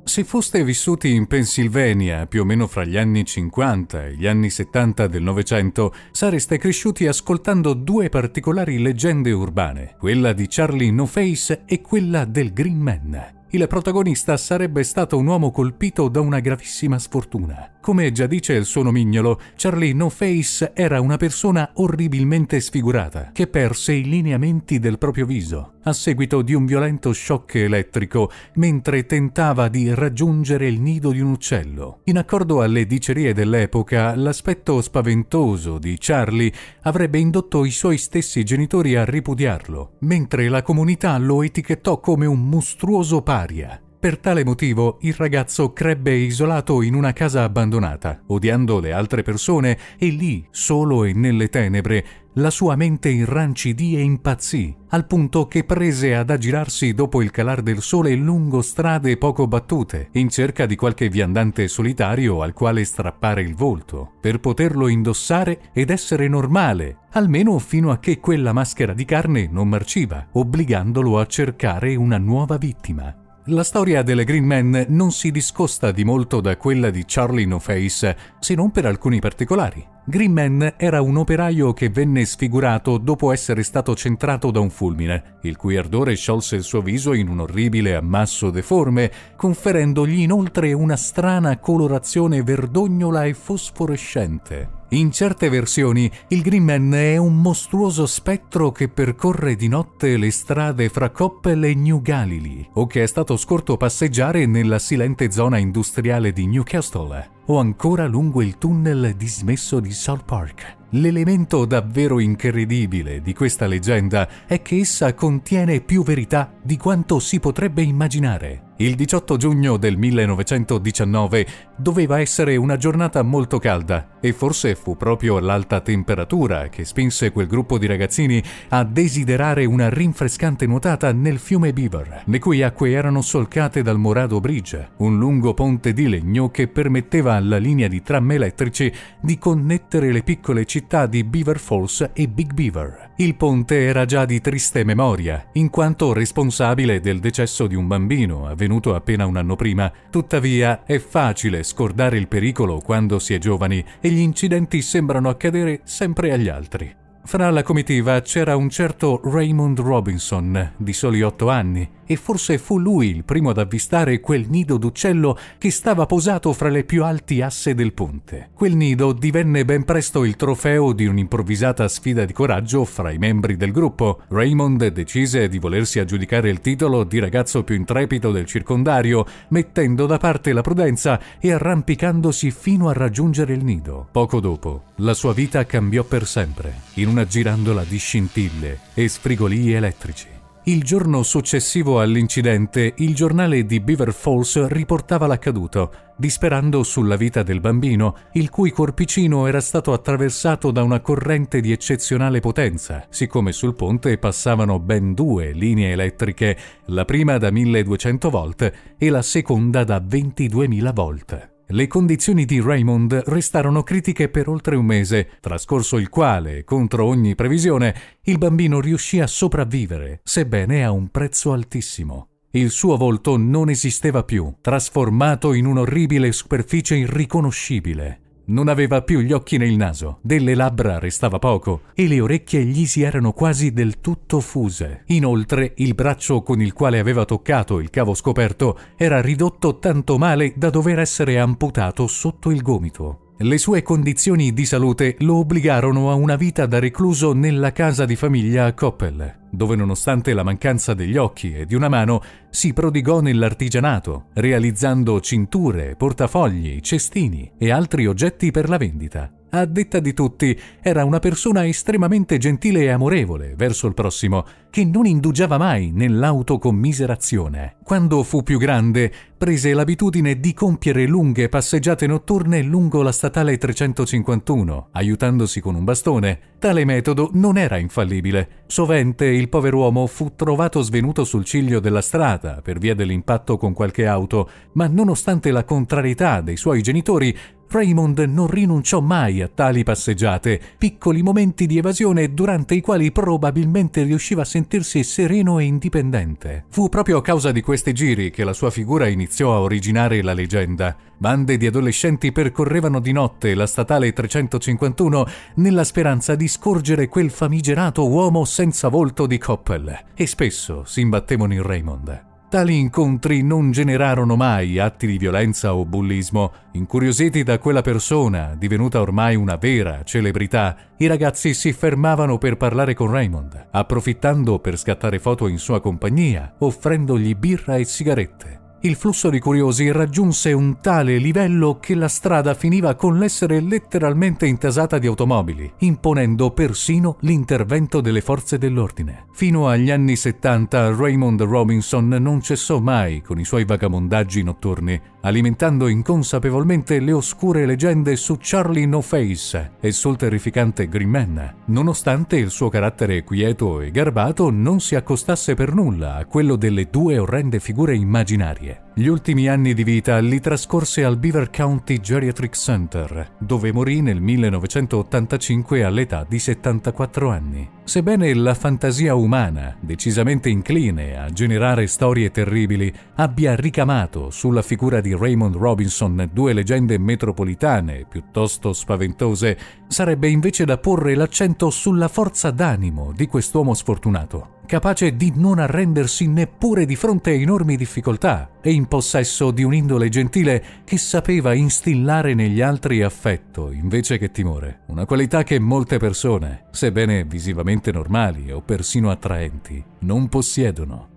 Se foste vissuti in Pennsylvania più o meno fra gli anni 50 e gli anni 70 del Novecento, sareste cresciuti ascoltando due particolari leggende urbane, quella di Charlie No Face e quella del Green Man. Il protagonista sarebbe stato un uomo colpito da una gravissima sfortuna. Come già dice il suo nomignolo, Charlie No Face era una persona orribilmente sfigurata che perse i lineamenti del proprio viso a seguito di un violento shock elettrico mentre tentava di raggiungere il nido di un uccello. In accordo alle dicerie dell'epoca, l'aspetto spaventoso di Charlie avrebbe indotto i suoi stessi genitori a ripudiarlo, mentre la comunità lo etichettò come un mostruoso paria. Per tale motivo, il ragazzo crebbe isolato in una casa abbandonata, odiando le altre persone, e lì, solo e nelle tenebre, la sua mente irrancidì e impazzì, al punto che prese ad aggirarsi dopo il calar del sole lungo strade poco battute, in cerca di qualche viandante solitario al quale strappare il volto, per poterlo indossare ed essere normale, almeno fino a che quella maschera di carne non marciva, obbligandolo a cercare una nuova vittima. La storia delle Green Man non si discosta di molto da quella di Charlie No Face, se non per alcuni particolari. Green Man era un operaio che venne sfigurato dopo essere stato centrato da un fulmine, il cui ardore sciolse il suo viso in un orribile ammasso deforme, conferendogli inoltre una strana colorazione verdognola e fosforescente. In certe versioni, il Green Man è un mostruoso spettro che percorre di notte le strade fra Coppell e New Galilee, o che è stato scorto passeggiare nella silente zona industriale di Newcastle, o ancora lungo il tunnel dismesso di South Park. L'elemento davvero incredibile di questa leggenda è che essa contiene più verità di quanto si potrebbe immaginare. Il 18 giugno del 1919 doveva essere una giornata molto calda e forse fu proprio l'alta temperatura che spinse quel gruppo di ragazzini a desiderare una rinfrescante nuotata nel fiume Beaver, le cui acque erano solcate dal Morado Bridge, un lungo ponte di legno che permetteva alla linea di tram elettrici di connettere le piccole città di Beaver Falls e Big Beaver. Il ponte era già di triste memoria, in quanto responsabile del decesso di un bambino avvenuto appena un anno prima. Tuttavia, è facile scordare il pericolo quando si è giovani e gli incidenti sembrano accadere sempre agli altri. Fra la comitiva c'era un certo Raymond Robinson, di soli 8 anni, e forse fu lui il primo ad avvistare quel nido d'uccello che stava posato fra le più alti asse del ponte. Quel nido divenne ben presto il trofeo di un'improvvisata sfida di coraggio fra i membri del gruppo. Raymond decise di volersi aggiudicare il titolo di ragazzo più intrepido del circondario, mettendo da parte la prudenza e arrampicandosi fino a raggiungere il nido. Poco dopo, la sua vita cambiò per sempre, in una girandola di scintille e sfrigolii elettrici. Il giorno successivo all'incidente, il giornale di Beaver Falls riportava l'accaduto, disperando sulla vita del bambino, il cui corpicino era stato attraversato da una corrente di eccezionale potenza, siccome sul ponte passavano ben 2 linee elettriche, la prima da 1200 volt e la seconda da 22.000 volt. Le condizioni di Raymond restarono critiche per oltre un mese, trascorso il quale, contro ogni previsione, il bambino riuscì a sopravvivere, sebbene a un prezzo altissimo. Il suo volto non esisteva più, trasformato in un'orribile superficie irriconoscibile. Non aveva più gli occhi né il naso, delle labbra restava poco e le orecchie gli si erano quasi del tutto fuse. Inoltre, il braccio con il quale aveva toccato il cavo scoperto era ridotto tanto male da dover essere amputato sotto il gomito. Le sue condizioni di salute lo obbligarono a una vita da recluso nella casa di famiglia a Coppell, dove nonostante la mancanza degli occhi e di una mano si prodigò nell'artigianato, realizzando cinture, portafogli, cestini e altri oggetti per la vendita. A detta di tutti, era una persona estremamente gentile e amorevole verso il prossimo, che non indugiava mai nell'autocommiserazione. Quando fu più grande, prese l'abitudine di compiere lunghe passeggiate notturne lungo la statale 351, aiutandosi con un bastone. Tale metodo non era infallibile. Sovente il pover'uomo fu trovato svenuto sul ciglio della strada per via dell'impatto con qualche auto, ma nonostante la contrarietà dei suoi genitori, Raymond non rinunciò mai a tali passeggiate, piccoli momenti di evasione durante i quali probabilmente riusciva a sentirsi sereno e indipendente. Fu proprio a causa di questi giri che la sua figura iniziò a originare la leggenda. Bande di adolescenti percorrevano di notte la statale 351 nella speranza di scorgere quel famigerato uomo senza volto di Coppel e spesso si imbattevano in Raymond. Tali incontri non generarono mai atti di violenza o bullismo. Incuriositi da quella persona, divenuta ormai una vera celebrità, i ragazzi si fermavano per parlare con Raymond, approfittando per scattare foto in sua compagnia, offrendogli birra e sigarette. Il flusso di curiosi raggiunse un tale livello che la strada finiva con l'essere letteralmente intasata di automobili, imponendo persino l'intervento delle forze dell'ordine. Fino agli anni 70 Raymond Robinson non cessò mai con i suoi vagabondaggi notturni, alimentando inconsapevolmente le oscure leggende su Charlie No Face e sul terrificante Green Man, nonostante il suo carattere quieto e garbato non si accostasse per nulla a quello delle due orrende figure immaginarie. Gli ultimi anni di vita li trascorse al Beaver County Geriatric Center, dove morì nel 1985 all'età di 74 anni. Sebbene la fantasia umana, decisamente incline a generare storie terribili, abbia ricamato sulla figura di Raymond Robinson due leggende metropolitane piuttosto spaventose, sarebbe invece da porre l'accento sulla forza d'animo di quest'uomo sfortunato, capace di non arrendersi neppure di fronte a enormi difficoltà e in possesso di un'indole gentile che sapeva instillare negli altri affetto invece che timore, una qualità che molte persone, sebbene visivamente normali o persino attraenti, non possiedono.